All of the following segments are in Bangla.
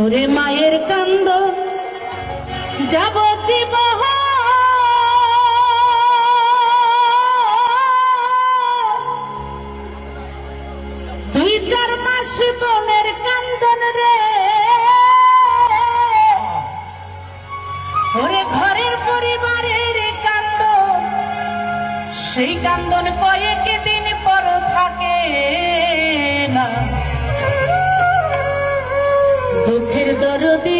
ওরে মায়ের কান্দ যাব জীবন দুই চার মাস বোনের কান্দন রে ওরে ঘরের পরিবারের কান্দন সেই কান্দন কয়েক দিন পর থাকে না দুঃখের দরদি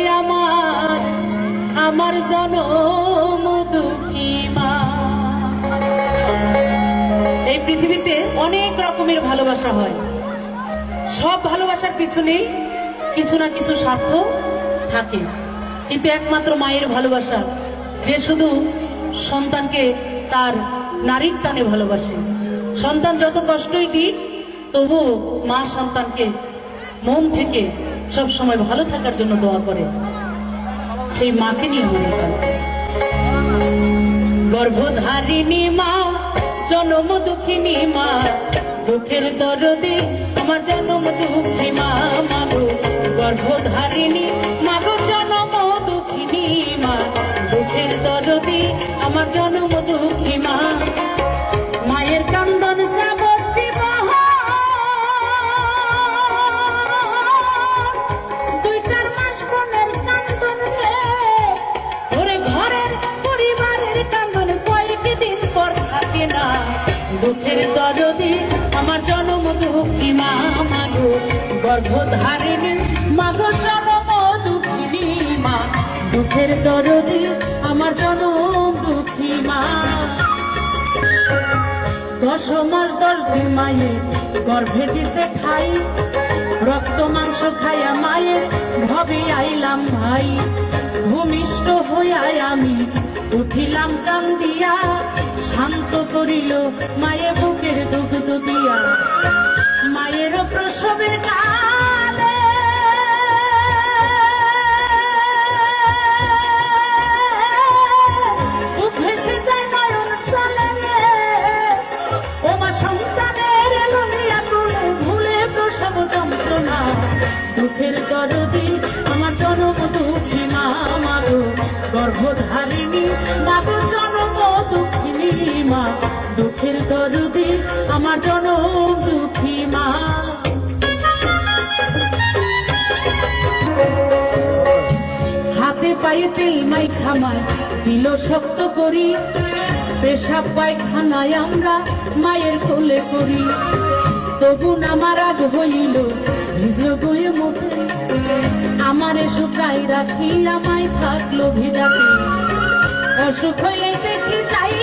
আমার জনম দুঃখী মা। এই পৃথিবীতে অনেক রকমের ভালোবাসা হয়, সব ভালোবাসার পিছনেই কিছু না কিছু স্বার্থ থাকে, কিন্তু একমাত্র মায়ের ভালোবাসা যে শুধু সন্তানকে তার নারীর টানে ভালোবাসে। সন্তান যত কষ্টই দিক তবু মা সন্তানকে মন থেকে সব সময় ভালো থাকার জন্য দোয়া করে। সেই মাকে নিয়ে মনে করে গর্ভধারিণী মা জনম দুঃখিনী মা দুঃখের দরদে আমার জনম দুঃখী মা মাগো গর্ভধারিণী মাগো জনম দুঃখিনী মা দুঃখের দরদে আমার জনম দুঃখী মা। মায়ের কান্দন যাব দুই চার মাস বোনের কান্দন রে ওরে ঘরের পরিবারের কান্দন কয়েক দিন পর থাকে না দুঃখের দরদি আমার জনম দুঃখী মা মাগো গর্ভধারিণী মাগো জনম দুঃখিনী মা দুঃখের দরদি আমার জনম দুঃখী মা। 10 মাস 10 দিন মায়ের গর্ভে দিছে খাই রক্ত মাংস খাইয়া মায়ের ভবে আইলাম ভাই ভূমিষ্ঠ হইয়া আমি উঠিলাম কান্দিয়া শান্ত করিল মায়ের বুকের দুগ্ধ দিয়া মায়ের প্রসবের কালে ভেসে যায় নয়ন চলে ও মা সন্তানের লইয়া কোলে ভুলে প্রসব যন্ত্রণা দুঃখের দরদি আমার জনম দুঃখী মা মাগো গর্ভধারিণী মাগো জনম দুঃখিনী মা দুঃখের দরদি আমার জনম দুঃখী মা। হাতে পায়ে তেল মাই খামায় দিল শক্ত করি পেশাব পায়খানায় আমরা মায়ের কোলে করি তবু আমার রাগ হইল ভিজল গয়ে মুখে আমারে শুকাই রাখি আমায় থাকলো ভিজাতে অসুখ হইলে দেখি চাই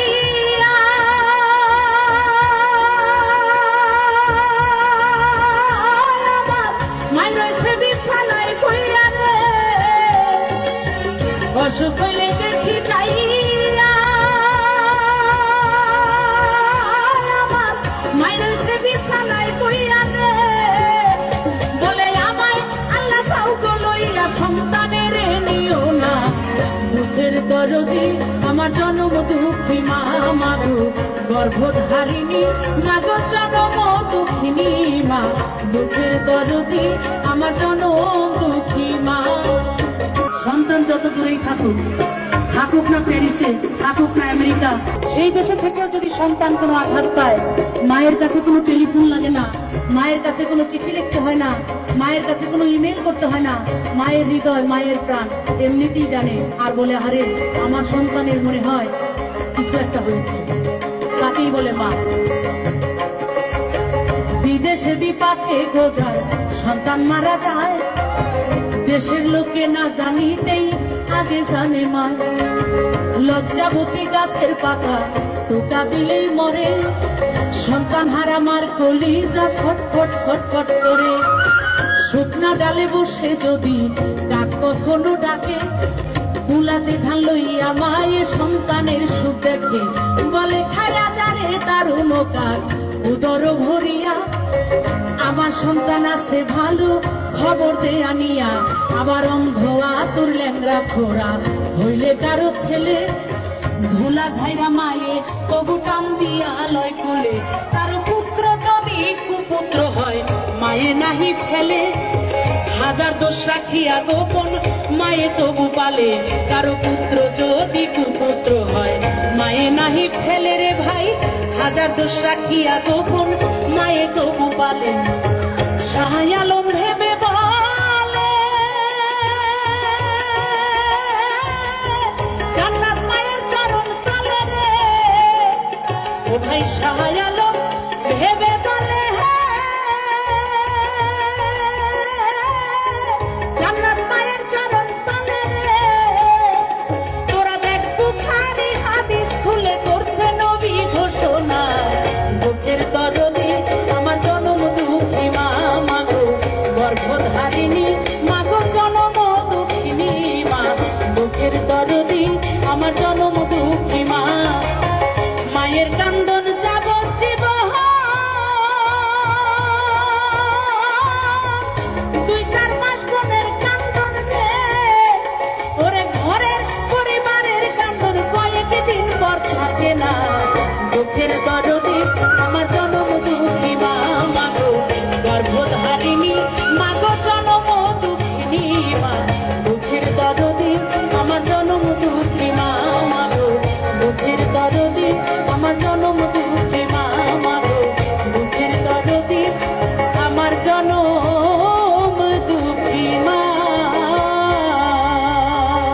মাই রয়েছে বিছানায় কইরা রে অসুখ হইলে দেখি চাই সন্তানের নিও না দুঃখের দরদি আমার জনম দুঃখী মা মাগো গর্ভধারিণী মাগো জনম দুঃখিনী মা দুঃখের দরদি আমার জনম দুঃখী মা। সন্তান যত দূরেই থাকুক থাকুক না প্যারিসে থাকুক না আমেরিকা সেই দেশে থেকেও যদি সন্তান কোনো আঘাত পায় মায়ের কাছে কোনো টেলিফোন লাগে না মায়ের কাছে কোনো চিঠি লিখতে হয় না মায়ের কাছে কোনো ইমেল করতে হয় না মায়ের হৃদয় মায়ের প্রাণ এমনিতেই জানে আর বলে আরে আমার সন্তানের মনে হয় কিছু একটা হয়েছে তাকেই বলে মা। বিদেশে বিপাকে গোজায় সন্তান মারা যায় দেশের লোকে না জানিতেই আগে জানে মা লজ্জাবতী গাছের পাতা টোকা দিলেই মরে সন্তান হারা মার কলিজা ছটফট ছটফট করে শুকনা ডালে বসে যদি ডাক কখনো ডাকে তুলাতে ধান লইয়া মায়ে সন্তানের সুখ দেখে বলে খায়া যারে তার অনুকার উদর ভরিয়া আমার সন্তান আছে ভালো খবর দে আনিয়া আবার অন্ধ আতুর ল্যাংরা খোরা হইলে কারো ছেলে ধুলা ঝাইরা মায়ে তবু টান দিয়া লয় কোলে তার পুত্র যদি কুপুত্র হয় মায়ে নাহি ফেলে হাজার দোষ রাখিয়া গোপন মায়ে তবু পালে, কারো পুত্র যদি কুপুত্র হয় মায়ে নাহি ফেলে রে ভাই। হাজার দোষ রাখিয়া গোপন মায়ে তবু পালে, শাহ আলম ভেবে বলে জান্নাত মায়ের চরণ তলে রে। ও ভাই শাহ আলম ভেবে বলে জান্নাত মায়ের চরণ তলে রে। তোরা দেখ বুখারী হাদিস খুলে করছে নবী ঘোষণা, দুঃখের দরদি আমার জনম দুঃখী মা মাগো, গর্ভধারিণী মাগো জনম দুঃখিনী মা। দুঃখের দরদি আমার জনম দুঃখী মা, মায়ের কান্দন যাবজ্জীবন। 2-4 মাস বোনের কান্দন রে, ওরে ঘরের পরিবারের কান্দন কয়েকদিন পর থাকে না। দুঃখের দরদি